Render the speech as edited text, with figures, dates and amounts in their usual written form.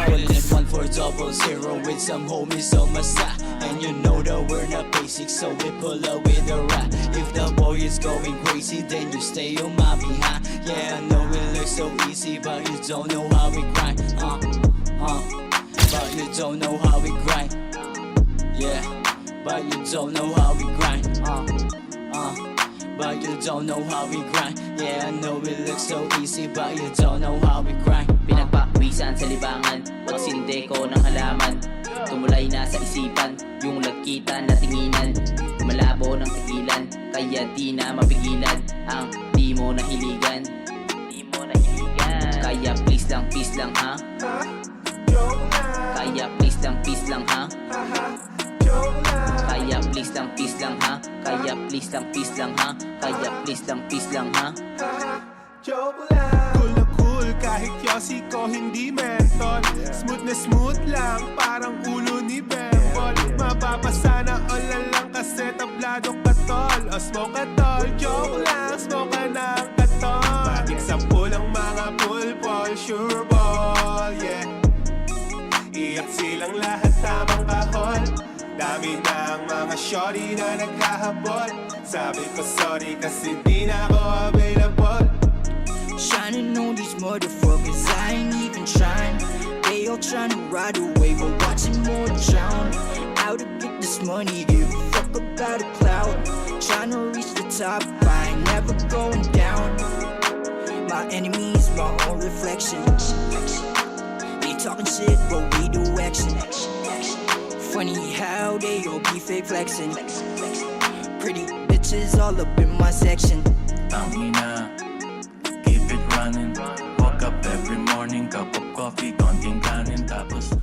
Pulling in 1400 with some homies on my side. And you know that we're not basic, so we pull up with a rap. If the boy is going crazy, then you stay on my behind. Yeah, I know it looks so easy, but you don't know how we grind. But you don't know how we grind. Yeah, but you don't know how we grind. But you don't know how we grind. Yeah, I know it looks so easy, but you don't know how we grind. Pinagpawisan sa libangan, pagsinde ko ng halaman. Tumulay na sa isipan, yung lagkitan na tinginan. Malabo ng tigilan, kaya di na mapigilan ang di mo nahiligan. Kaya please lang ha. Kaya please lang ha. Kaya please lang ha. Kaya please lang ha. Kaya please lang ha. Joke lang. Cool na cool kahit yosi ko hindi menthol. Smooth na smooth lang parang ulo ni Bembol. Mapapasa na all lang kasi tablado katol. O smoke katol, joke lang, smoke ka ng katol. Matik sa pulang mga pulpol, sure ball, yeah. Iyak silang lahat tamang kahol. Dami ng mga shorty na nagkahabol. Sabi ko sorry kasi di na ako available. Shining on these motherfuckers, I ain't even trying. They all tryna ride away, but watching more drown. Out to get this money, give a fuck about a cloud. Tryna reach the top, I ain't never going down. My enemy is my own reflection. They talking shit, but we do action. Funny how they all be fake flexing. Pretty bitches all up in my section. Tangina, keep it running. Wake up every morning, cup of coffee, konting kanin. Tapos